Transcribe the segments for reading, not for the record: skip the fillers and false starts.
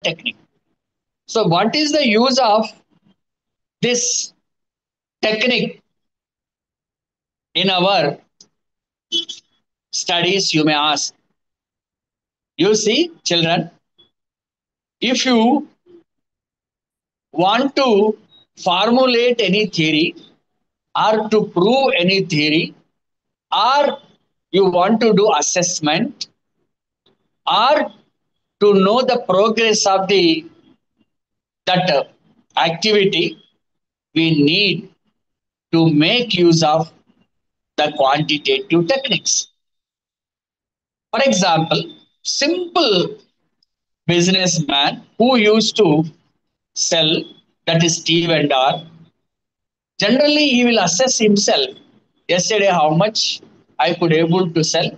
technique. So, what is the use of this technique in our studies? You may ask. You see, children, if you want to formulate any theory or to prove any theory, or you want to do assessment, or to know the progress of the that activity, we need to make use of the quantitative techniques. For example, simple businessman who used to sell, that is tea vendor, generally he will assess himself. Yesterday, how much I could able to sell.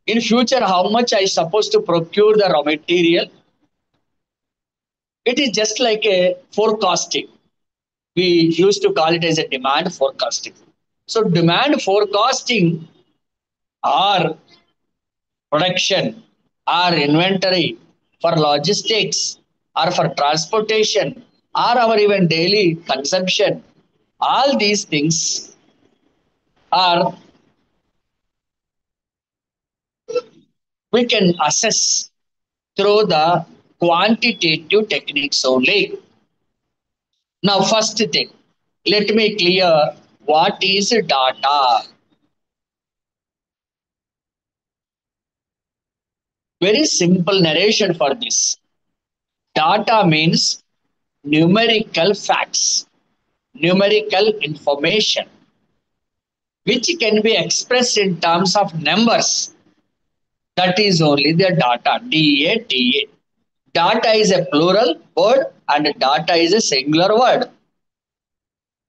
In future, how much I supposed to procure the raw material. It is just like a forecasting. We used to call it as a demand forecasting. So demand forecasting or production or inventory for logistics or for transportation or our even daily consumption, all these things are we can assess through the quantitative techniques only. Now, first thing, let me clear what is data. Very simple narration for this. Data means numerical facts, numerical information, which can be expressed in terms of numbers. That is only the data. DATA. Data is a plural word and data is a singular word.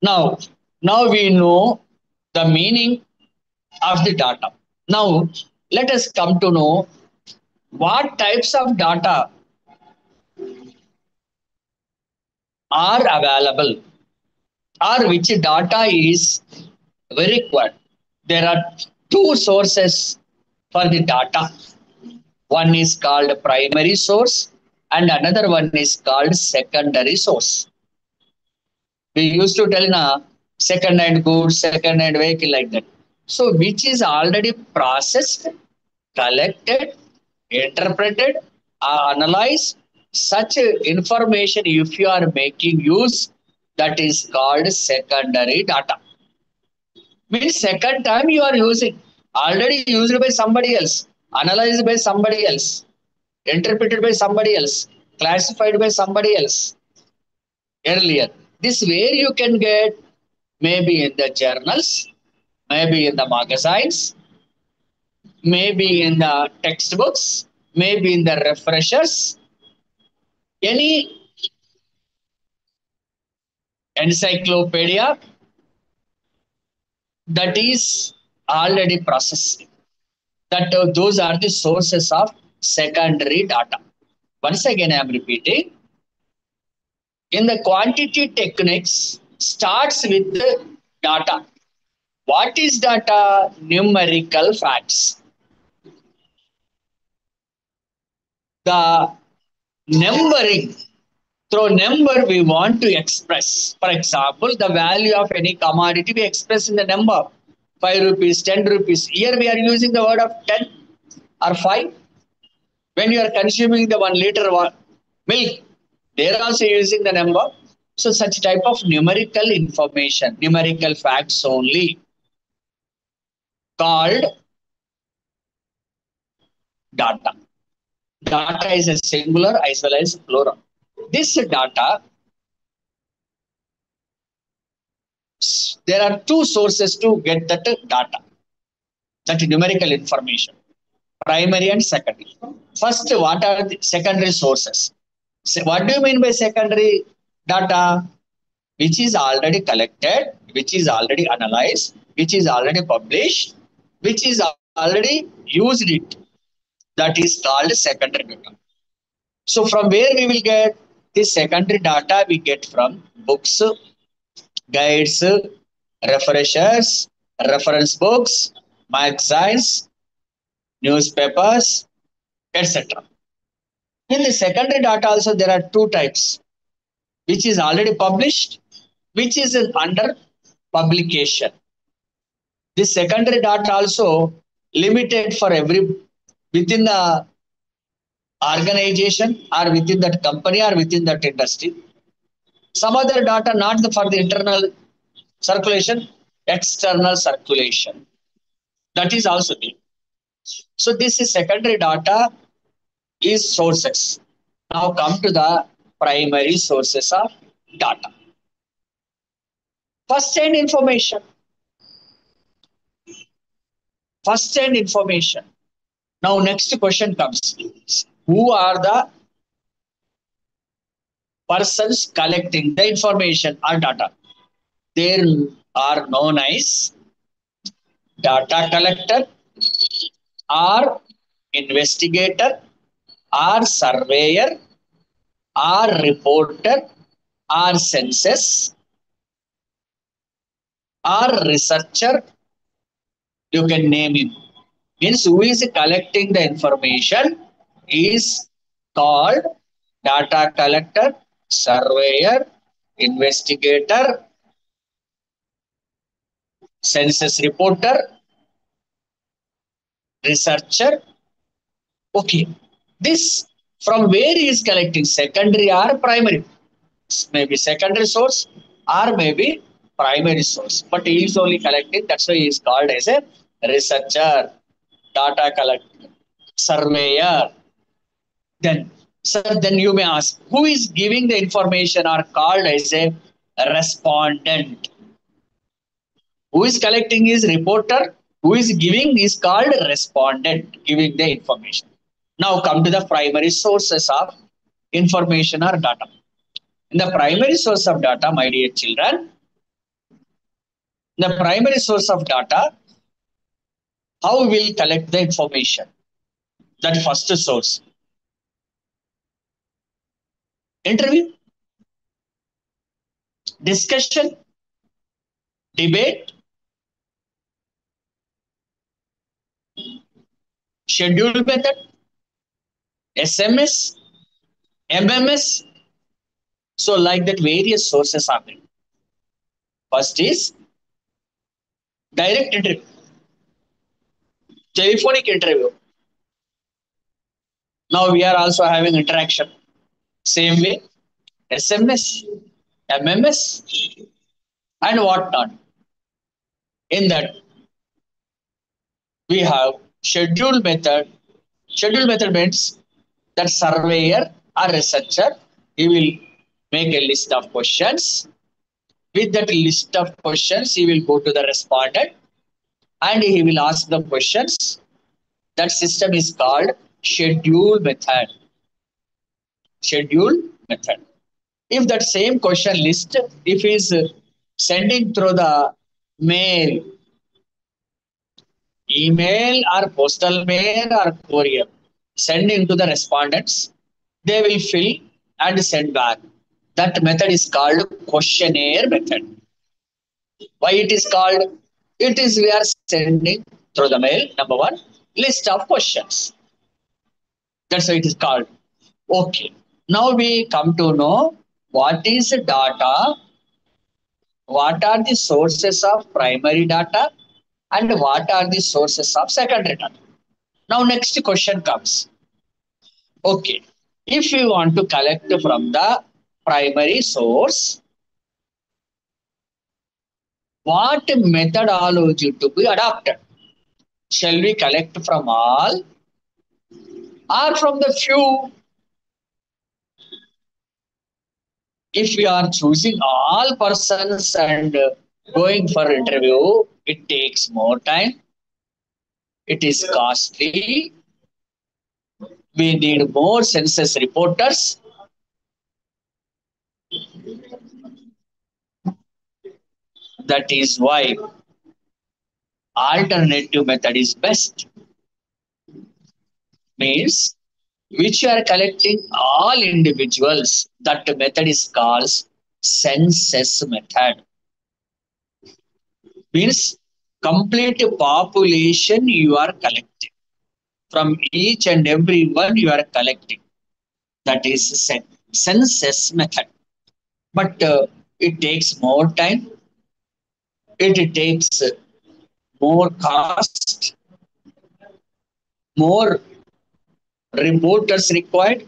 Now, now we know the meaning of the data. Now, let us come to know what types of data are available or which data is very required. There are two sources for the data. One is called primary source and another one is called secondary source. We used to tell in a second hand goods, second hand vehicle like that. So which is already processed, collected, interpreted, analyzed. Such information, if you are making use, that is called secondary data. Means second time you are using, already used by somebody else, analyzed by somebody else, interpreted by somebody else, classified by somebody else earlier. This where you can get, maybe in the journals, maybe in the magazines, maybe in the textbooks, maybe in the refreshers, any encyclopedia that is already processed. That those are the sources of secondary data. Once again, I am repeating. In the quantity techniques, starts with the data. What is data? Numerical facts. The numbering, through number we want to express. For example, the value of any commodity we express in the number. 5 rupees, 10 rupees. Here we are using the word of 10 or 5. When you are consuming the 1 liter milk, they are also using the number. So such type of numerical information, numerical facts only, called data. Data is a singular as well as plural. This data, there are two sources to get that data, that numerical information, primary and secondary. First, what are the secondary sources? So what do you mean by secondary data? Which is already collected, which is already analyzed, which is already published, which is already used it. That is called secondary data. So from where we will get this secondary data? We get from books, guides, refreshers, reference books, magazines, newspapers, etc. In the secondary data also there are two types, which is already published, which is under publication. This secondary data also limited for every within the organization or within that company or within that industry. Some other data not for the internal circulation, external circulation. That is also there. So this is secondary data is sources. Now come to the primary sources of data. First hand information. First hand information. Now next question comes. Who are the persons collecting the information or data? There are known as data collector or investigator or surveyor or reporter or census or researcher. You can name him. Means who is collecting the information is called data collector, surveyor, investigator, census reporter, researcher. Okay, this from where he is collecting, secondary or primary? Maybe secondary source or maybe primary source, but he is only collecting. That's why he is called as a researcher, data collector, surveyor. Then, sir, then you may ask, who is giving the information are called as a respondent. Who is collecting is reporter. Who is giving is called respondent, giving the information. Now come to the primary sources of information or data. In the primary source of data, my dear children, the primary source of data, how we will collect the information? That first source. Interview, discussion, debate, schedule method, SMS, MMS. So, like that, various sources are there. First is direct interview, telephonic interview. Now we are also having interaction. Same way, SMS, MMS, and whatnot. In that, we have schedule method. Schedule method means that surveyor or researcher, he will make a list of questions. With that list of questions, he will go to the respondent and he will ask the questions. That system is called schedule method. Schedule method. If that same question list, if is sending through the mail, email or postal mail or courier, sending to the respondents, they will fill and send back. That method is called questionnaire method. Why it is called? It is we are sending through the mail, number one, list of questions. That's why it is called. Okay. Now we come to know what is data, what are the sources of primary data, and what are the sources of secondary data. Now, next question comes. Okay. If you want to collect from the primary source, what methodology to be adopted? Shall we collect from all or from the few? If we are choosing all persons and going for interview, it takes more time, it is costly, we need more census reporters. That is why alternative method is best. Means which you are collecting all individuals. That method is called census method. Means complete population you are collecting. From each and every one you are collecting. That is census method. But it takes more time, it takes more cost, more reporters required.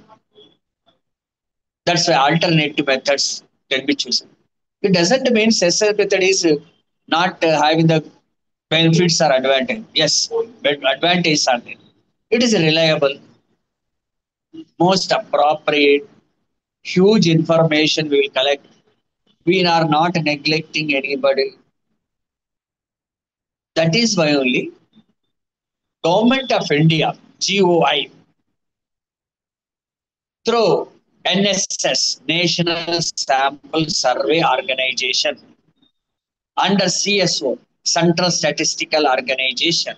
That's why alternative methods can be chosen. It doesn't mean census method is not having the benefits or advantage. Yes, but advantages are there. It is reliable, most appropriate, huge information we will collect. We are not neglecting anybody. That is why only Government of India, GOI, through NSS, National Sample Survey Organization, under CSO, Central Statistical Organization,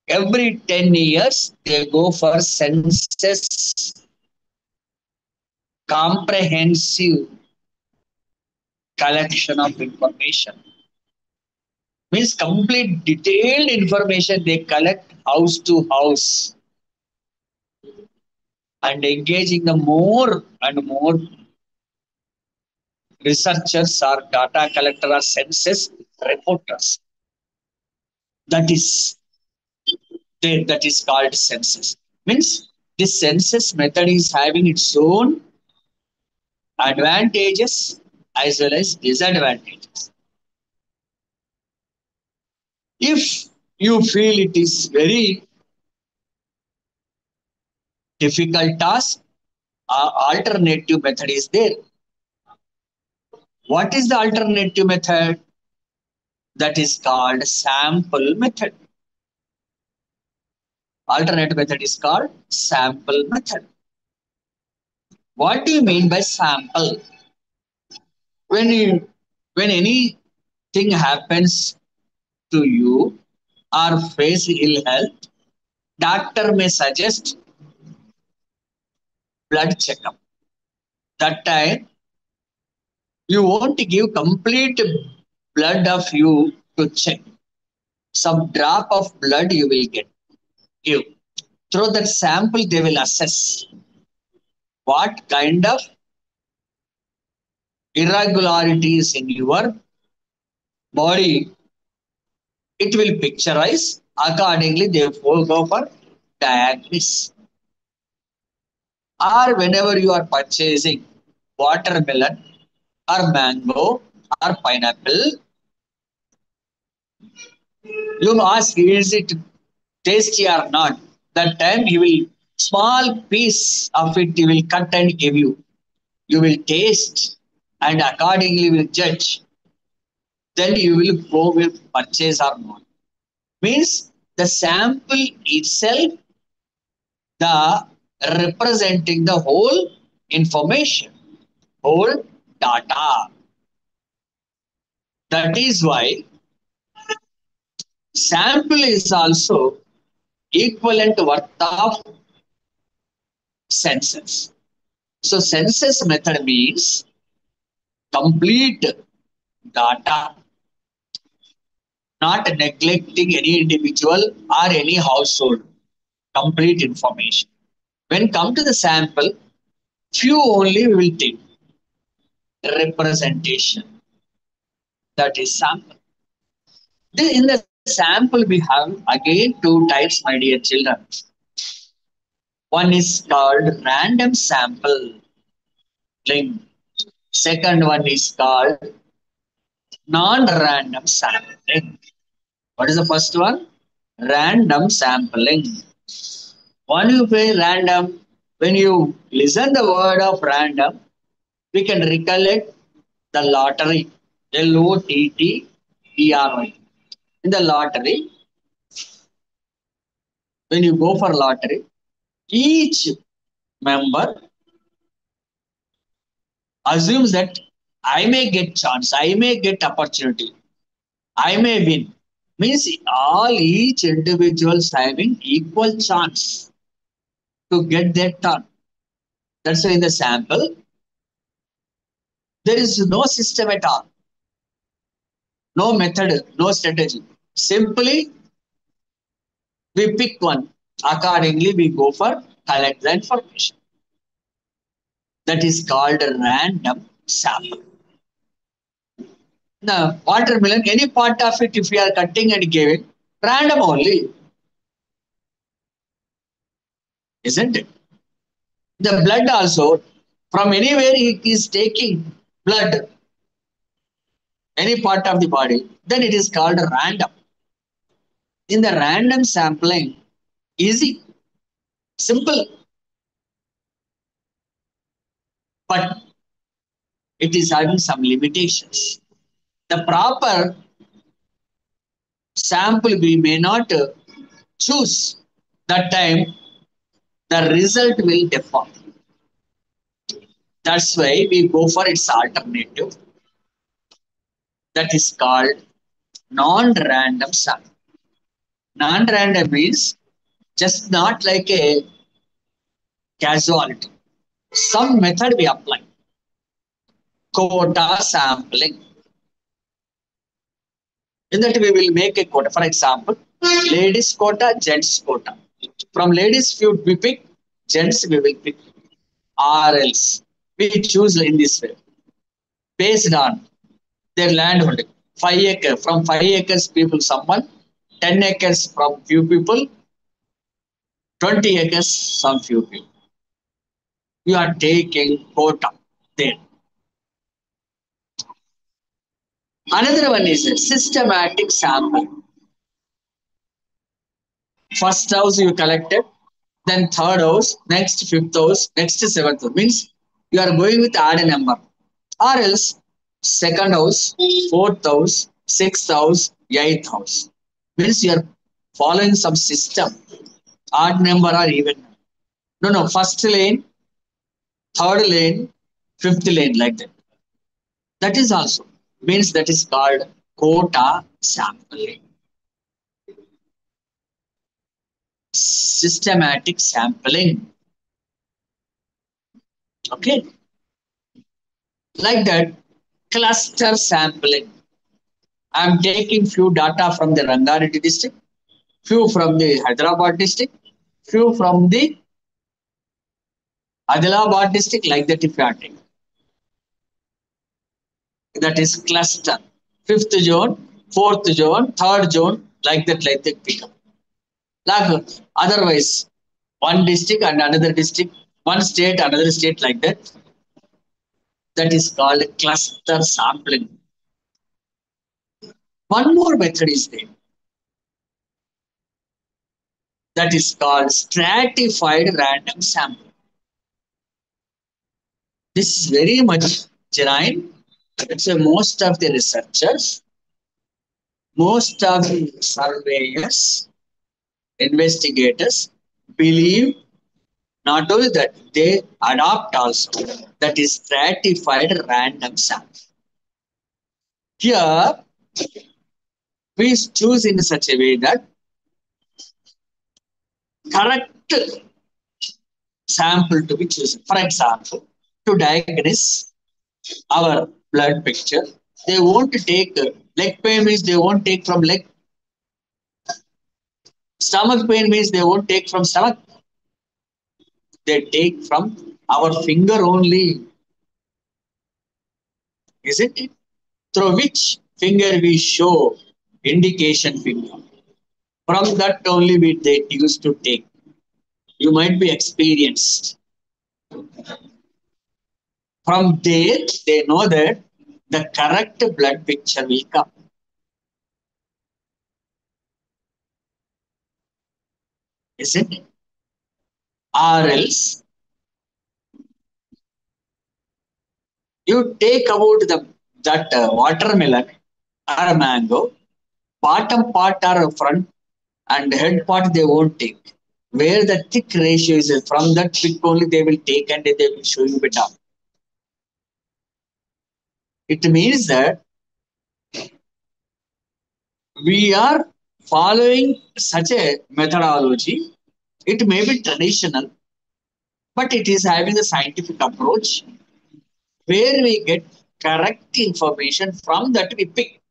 every 10 years they go for census comprehensive collection of information. Means complete detailed information they collect house to house and engaging the more and more researchers or data collector or census reporters. That is that is called census. Means this census method is having its own advantages as well as disadvantages. If you feel it is very difficult task, alternative method is there. What is the alternative method? That is called sample method. Alternate method is called sample method. What do you mean by sample? When you when anything happens to you or face ill health, doctor may suggest blood checkup. That time you won't give complete blood of you to check. Some drop of blood you will give. Through that sample, they will assess what kind of irregularities in your body. It will picturize. Accordingly, they will go for diagnosis. Or whenever you are purchasing watermelon or mango or pineapple, you ask, is it tasty or not? That time you will small piece of it you will cut and give you. You will taste and accordingly will judge. Then you will go with purchase or not. Means the sample itself, the representing the whole information, whole data. That is why sample is also equivalent worth of census. So census method means complete data, not neglecting any individual or any household, complete information. When come to the sample, few only we will take representation. That is sample. In the sample, we have again two types, my dear children. One is called random sampling. Second one is called non-random sampling. What is the first one? Random sampling. When you say random, when you listen the word of random, we can recollect the lottery. LOTTERY. In the lottery, when you go for lottery, each member assumes that I may get chance, I may get opportunity, I may win. Means all each individuals having equal chance to get their turn. That's why in the sample, there is no system at all, no method, no strategy. Simply, we pick one. Accordingly, we go for collect the information. That is called a random sample. The watermelon, any part of it, if we are cutting and giving, random only, isn't it? The blood also, from anywhere it is taking blood, any part of the body, then it is called random. In the random sampling, easy, simple, but it is having some limitations. The proper sample we may not choose. That time the result will differ. That's why we go for its alternative. That is called non-random sample. Non-random means just not like a casualty. Some method we apply. Quota sampling. In that we will make a quota. For example, ladies quota, gents quota. From ladies few we pick, gents we will pick. Or else we choose in this way. Based on their land holding. 5 acres. From 5 acres people someone, 10 acres from few people, 20 acres some few people. You are taking quota there. Another one is a systematic sample. First house you collected, then third house, next fifth house, next seventh house. Means you are going with odd number. Or else second house, fourth house, sixth house, eighth house. Means you are following some system, odd number or even. No, no, first lane, third lane, fifth lane, like that. That is also means that is called quota sampling. Systematic sampling. Okay, like that. Cluster sampling. I'm taking few data from the Rangareddy district, few from the Hyderabad district, few from the Adilabad district, like that. If you are taking, that is cluster. Fifth zone, fourth zone, third zone, like that pick up. Like otherwise, one district and another district, one state, another state, like that. That is called cluster sampling. One more method is there. That is called stratified random sampling. This is very much genuine. So most of the researchers, most of the surveyors, investigators believe not only that they adopt also, that is stratified random sample. Here we choose in such a way that correct sample to be chosen. For example, to diagnose our blood picture, they won't take leg pain means they won't take from leg. Stomach pain means they won't take from stomach. They take from our finger only, isn't it? Through which finger we show indication finger. From that only we they used to take. You might be experienced. From there, they know that the correct blood picture will come, isn't it? Or else you take about the that watermelon or a mango, bottom part or front and head part they won't take. Where the thick ratio is from that thick only they will take and they will show you better. It means that we are following such a methodology. It may be traditional, but it is having a scientific approach where we get correct information from that we pick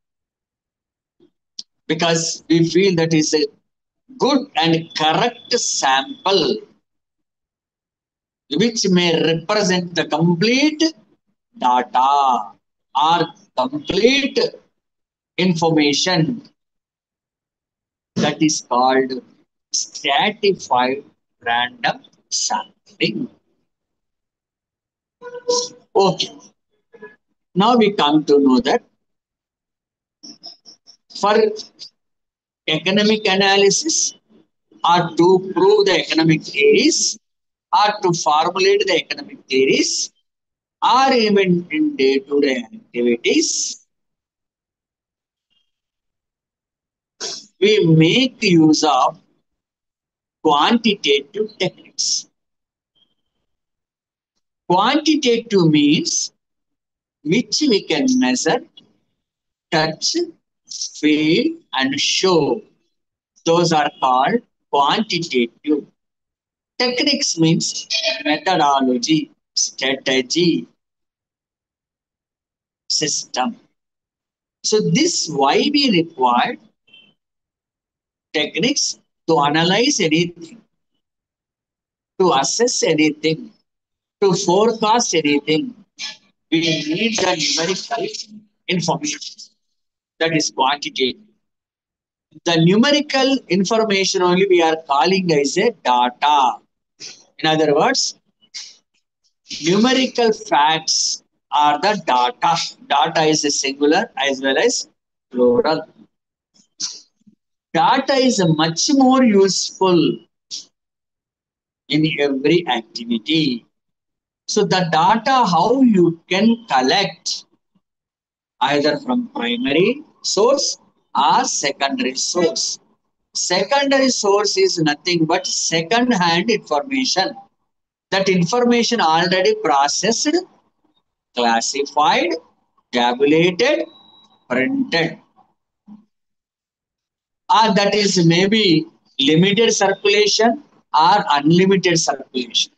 because we feel that is a good and correct sample which may represent the complete data or complete information, that is called stratified random sampling. Okay, now we come to know that for economic analysis or to prove the economic theories or to formulate the economic theories or even in day-to-day activities, we make use of quantitative techniques. Quantitative means which we can measure, touch, feel, and show. Those are called quantitative. Techniques means methodology, strategy, system. So this why we require techniques to analyze anything, to assess anything, to forecast anything. We need the numerical information, that is quantitative. The numerical information only we are calling as a data. In other words, numerical facts are the data. Data is a singular as well as plural. Data is much more useful in every activity. So the data how you can collect either from primary source or secondary source. Secondary source is nothing but second hand information. That information already processed, classified, tabulated, printed, or that is maybe limited circulation or unlimited circulation.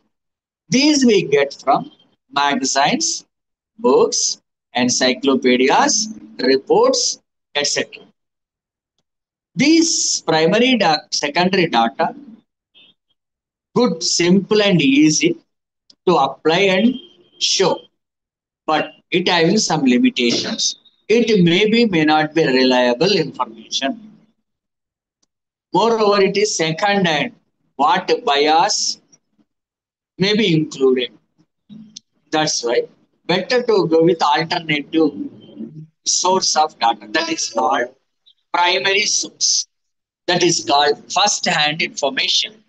These we get from magazines, books, encyclopedias, reports, etc. These primary secondary data, good, simple, and easy to apply and show, but it having some limitations. It may not be reliable information. Moreover, it is second hand. What bias may be included. That's why better to go with alternative source of data. That is called primary source. That is called first hand information.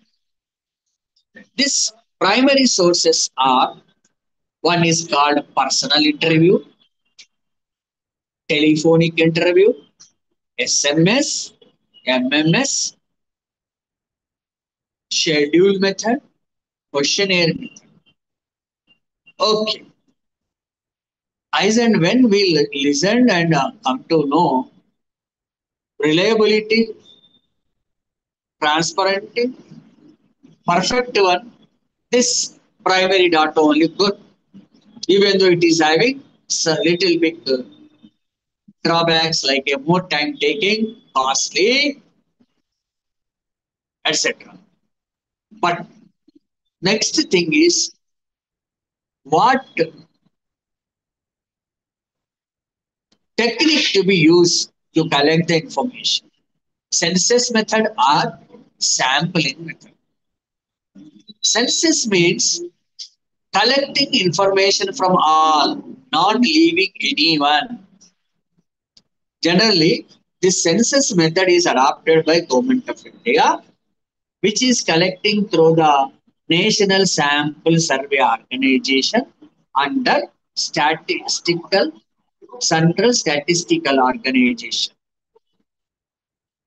These primary sources are, one is called personal interview, telephonic interview, SMS, MMS, schedule method, questionnaire method. Okay. As and when we listen and come to know reliability, transparency, perfect one, this primary data only good, even though it is having a little bit drawbacks like a more time taking, costly, etc. But next thing is what technique to be used to collect the information. Census method or sampling method. Census means collecting information from all, not leaving anyone. Generally, this census method is adopted by Government of India, which is collecting through the National Sample Survey Organization under Statistical Central Statistical Organization.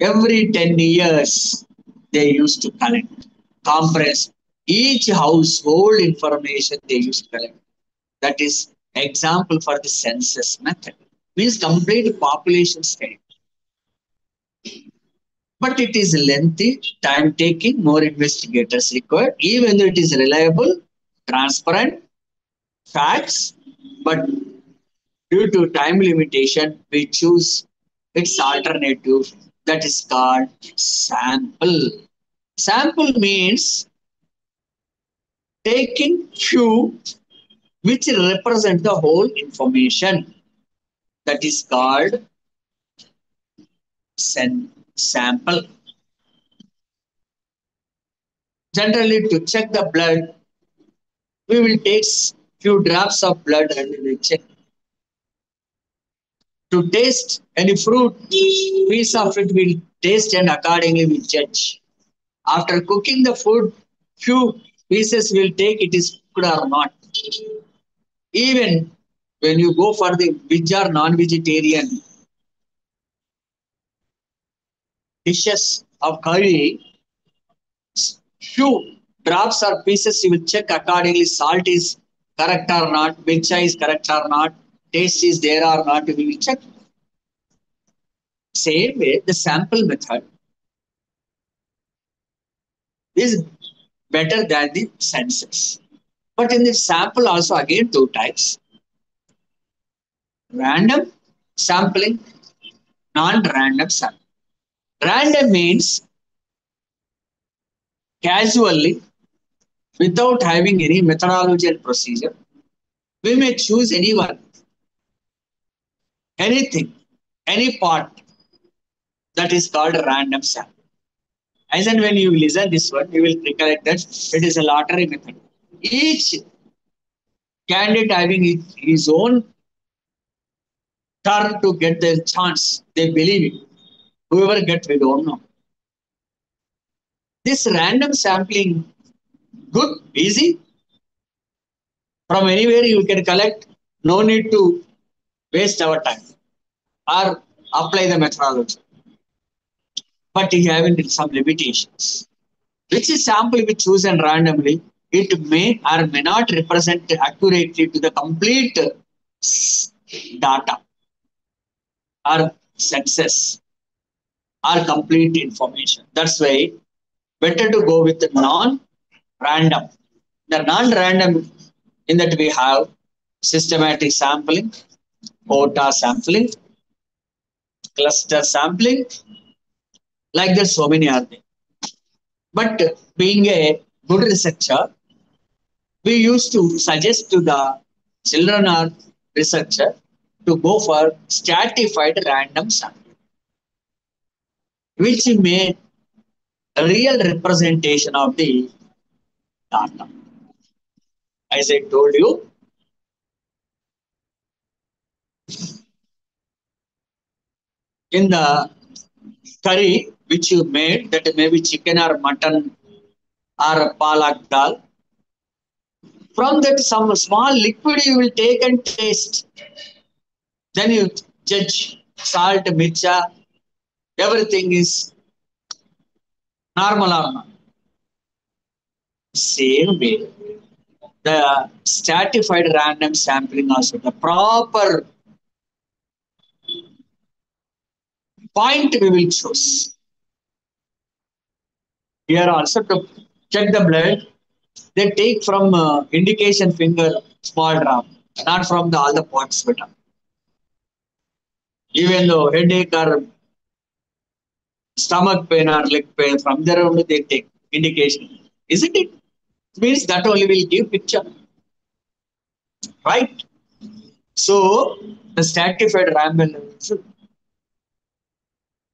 Every 10 years, they used to collect, compress each household information they used to collect. That is example for the census method. Means complete population study. But it is lengthy, time taking, more investigators required, even though it is reliable, transparent, facts, but due to time limitation, we choose its alternative, that is called sample. Sample means taking few which represent the whole information. That is called sample. Generally, to check the blood, we will take few drops of blood and we will check. To taste any fruit, piece of it will taste and accordingly we judge. After cooking the food, few pieces will take it is cooked or not. Even when you go for the veg or non-vegetarian dishes of curry, few drops or pieces you will check accordingly. Salt is correct or not, mircha is correct or not, taste is there or not. We will check. Same way, the sample method is better than the senses. But in the sample also again two types: random sampling, non-random sampling. Random means casually, without having any methodology and procedure. We may choose anyone, anything, any part, that is called random sampling. As and when you listen this one, you will recollect that it is a lottery method. Each candidate having his own turn to get their chance. They believe it. Whoever gets, we don't know. This random sampling, good, easy. From anywhere you can collect. No need to waste our time or apply the methodology. But you have some limitations. Which is sample we choose and randomly, it may or may not represent accurately to the complete data or census or complete information. That's why better to go with the non-random. The non-random in that we have systematic sampling, quota sampling, cluster sampling, like that so many are there. But being a good researcher, we used to suggest to the children or researcher to go for stratified random sampling, which made a real representation of the data. As I told you, in the curry which you made, that may be chicken or mutton or palak dal, from that some small liquid you will take and taste. Then you judge salt, mircha, everything is normal or not. Same way, the stratified random sampling also, the proper point we will choose. Here also to check the blood, they take from indication finger small drop, not from all the pots. But even though headache or stomach pain or leg pain, from there only they take indication. Isn't it? It means that only will give picture, right? So the stratified random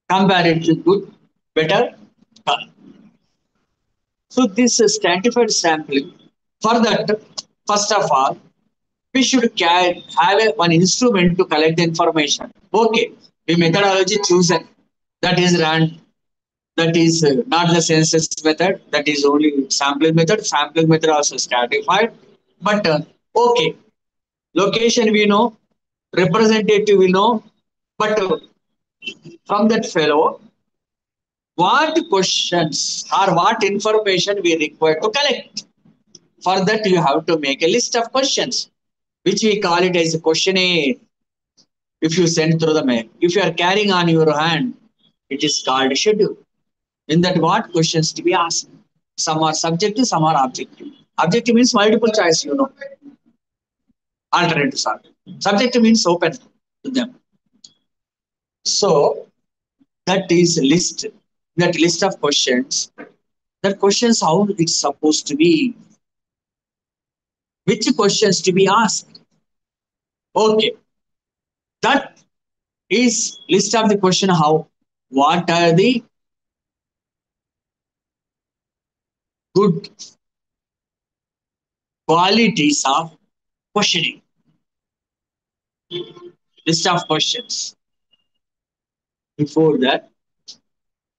compare it to good, better. So this stratified sampling, for that, first of all, we should have one instrument to collect the information. Okay, the methodology chosen, that is that is not the census method, that is only sampling method. Sampling method also stratified, but okay, location we know, representative we know, but from that fellow, what questions or what information we require to collect? For that, you have to make a list of questions, which we call it as a questionnaire. If you send through the mail, if you are carrying on your hand, it is called schedule. In that, what questions to be asked? Some are subjective, some are objective. Objective means multiple choice, alternatives are. Subjective means open to them. So that is list, that list of questions, that questions how it's supposed to be. Which questions to be asked? Okay, that is list of the question how. What are the good qualities of questioning? List of questions. Before that,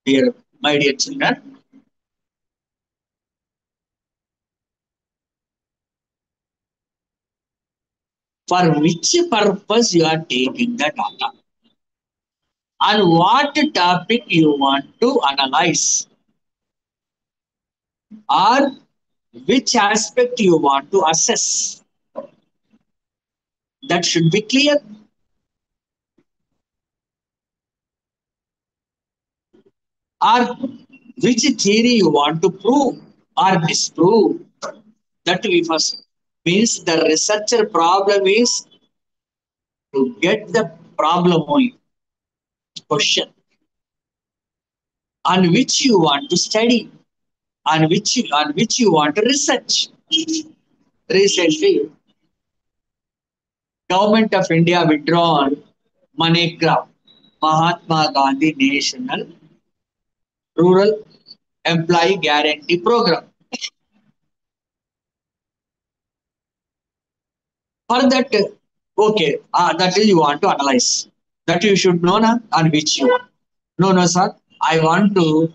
dear my dear children, for which purpose you are taking the data and what topic you want to analyze or which aspect you want to assess. That should be clear. Or which theory you want to prove or disprove. That we first means the researcher problem is to get the problem only question on which you want to study, on which you want to research. Recently, Government of India withdrawn MONEGRA, Mahatma Gandhi National Rural Employee Guarantee Program. For that, okay, that is you want to analyze. That you should know na, on which you want. No, no, sir. I want to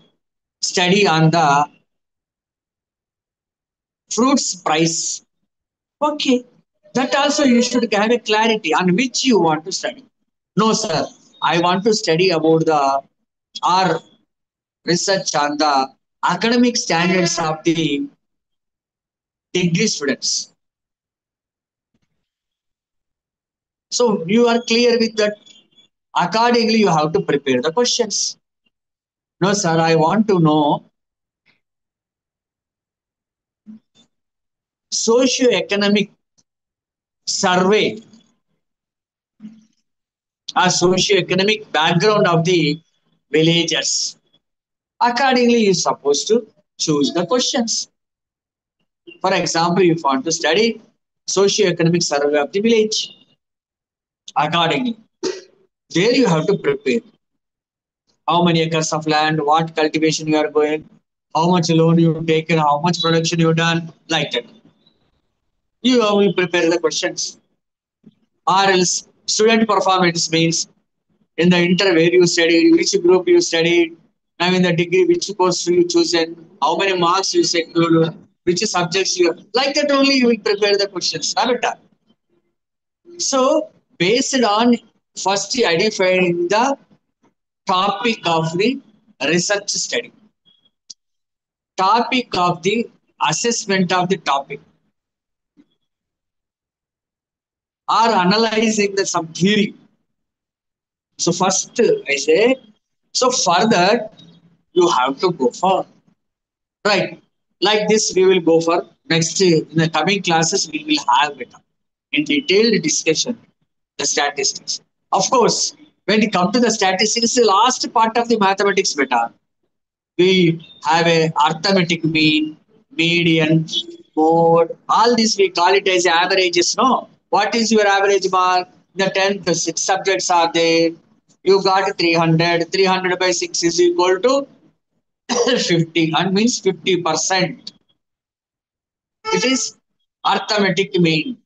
study on the fruits price. Okay. That also you should have a clarity on which you want to study. No, sir. I want to study about the or research on the academic standards of the degree students. So you are clear with that. Accordingly, you have to prepare the questions. No, sir, I want to know socio-economic survey or socio-economic background of the villagers. Accordingly, you're supposed to choose the questions. For example, if you want to study socio-economic survey of the village, accordingly, there you have to prepare how many acres of land, what cultivation you are going, how much loan you've taken, how much production you've done, like that. You will prepare the questions. Or else student performance means in the interview you studied, which group you studied, now in the degree, which course you chosen, how many marks you secured, which subjects you like that only you will prepare the questions. Avatar. So based on first identifying the topic of the research study, topic of the assessment of the topic, or analyzing the some theory. So first I say, so further you have to go for right. Like this, we will go for next in the coming classes. We will have it in detailed discussion the statistics. Of course, when it come to the statistics, the last part of the mathematics beta, we have a arithmetic mean, median, mode. All this we call it as averages. No, what is your average mark? The 10th, six subjects are there. You got 300. 300 by 6 is equal to 50. And means 50%. It is arithmetic mean.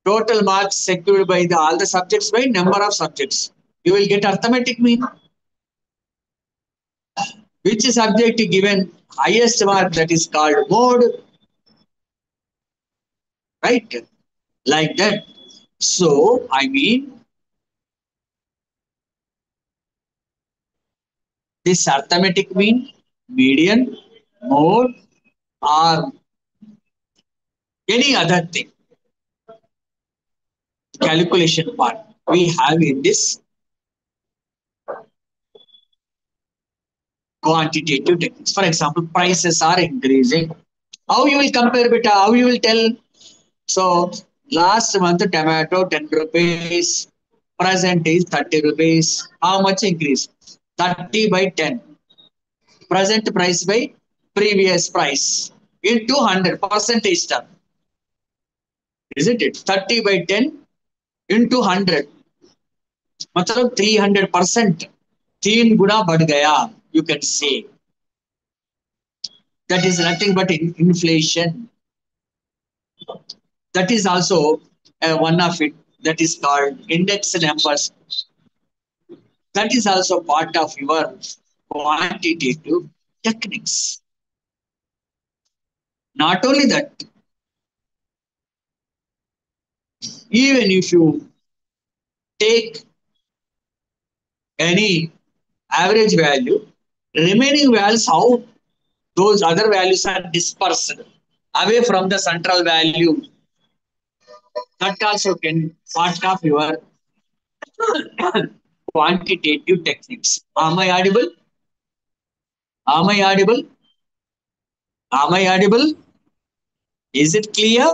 Total marks secured by the all the subjects by number of subjects. You will get arithmetic mean. Which subject given highest mark, that is called mode, right? Like that. So I mean this arithmetic mean, median, mode, or any other thing calculation part we have in this quantitative techniques. For example, prices are increasing. How you will compare beta? How you will tell? So last month tomato 10 rupees, present is 30 rupees. How much increase? 30 by 10. Present price by previous price. into 100 percentage term, isn't it? 30 by 10 into 100, मतलब 300%, तीन गुना बढ़ गया, you can say. That is nothing but inflation. That is also one of it, that is called index numbers. That is also part of your quantitative techniques. Not only that, even if you take any average value, remaining values, how those other values are dispersed away from the central value, that also can part of your quantitative techniques. Am I audible? Am I audible? Am I audible? Is it clear?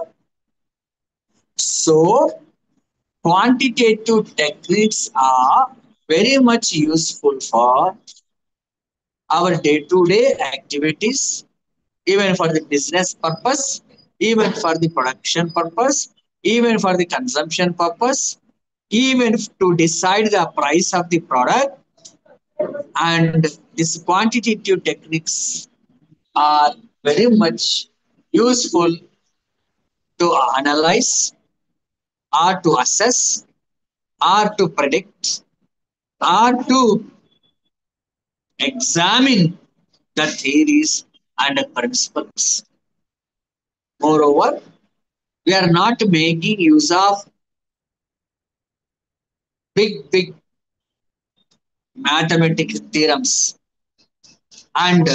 So, quantitative techniques are very much useful for our day-to-day activities, even for the business purpose, even for the production purpose, even for the consumption purpose, even to decide the price of the product. And these quantitative techniques are very much useful to analyze, or to assess, or to predict, or to examine the theories and principles. Moreover, we are not making use of big mathematical theorems, and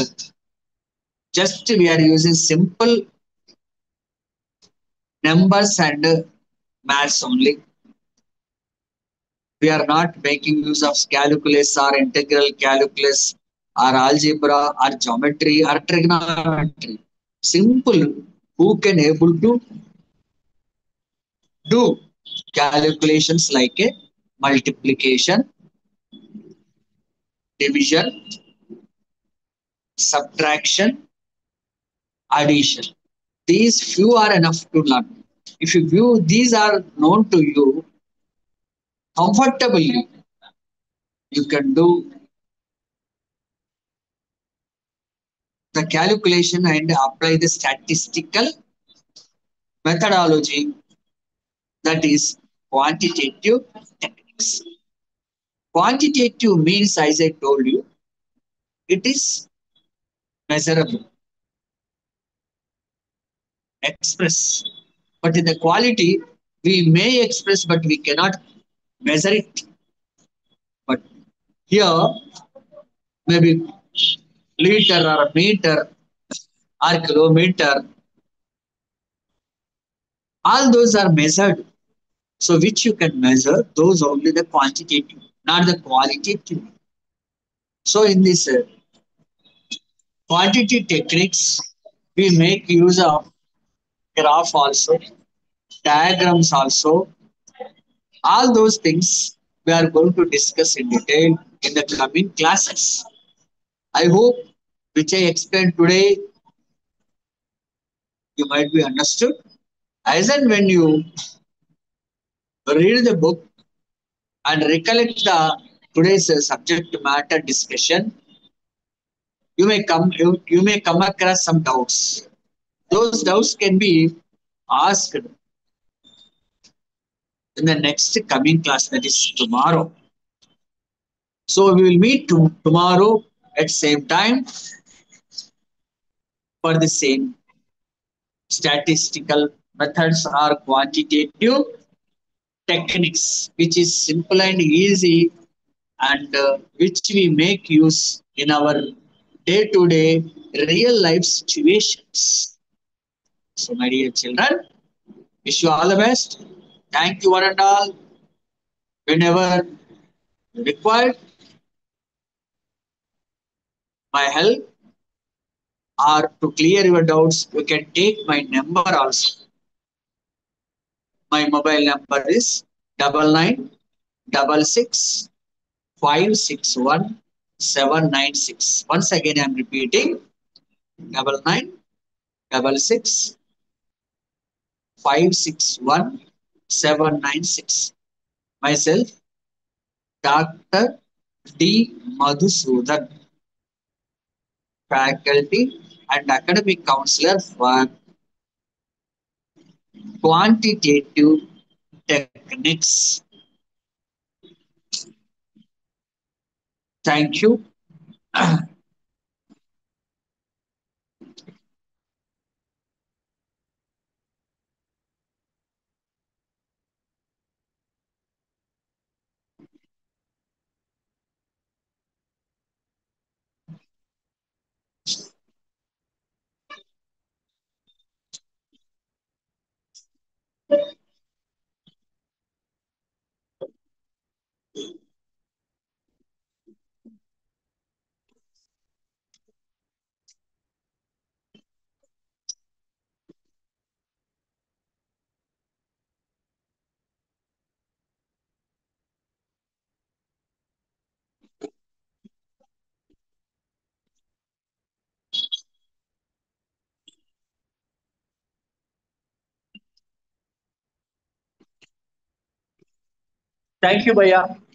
just we are using simple numbers and maths only. We are not making use of calculus or integral calculus or algebra or geometry or trigonometry. Simple. Who can able to do calculations like a multiplication, division, subtraction, addition. These few are enough to learn. If you view these are known to you comfortably, you can do the calculation and apply the statistical methodology, that is quantitative techniques. Quantitative means, as I told you, it is measurable, express. But in the quality, we may express, but we cannot measure it. But here, maybe liter or meter or kilometer, all those are measured. So which you can measure, those only the quantitative, not the qualitative. So in this quantity techniques, we make use of graph also, diagrams also, all those things we are going to discuss in detail in the coming classes. I hope which I explained today you might be understood. As and when you read the book and recollect the today's subject matter discussion, you may come across some doubts. Those doubts can be asked in the next coming class, that is tomorrow. So we will meet tomorrow at same time for the same statistical methods or quantitative techniques, which is simple and easy, and which we make use in our day-to-day real life situations. So, my dear children, wish you all the best. Thank you one and all. Whenever required my help or to clear your doubts, you can take my number also. My mobile number is 9966 561 796. Once again, I am repeating 99 66 561 796. Myself, Dr. D. Madhusudan, faculty and academic counselor for quantitative techniques. Thank you. Thank you, Bhaiya.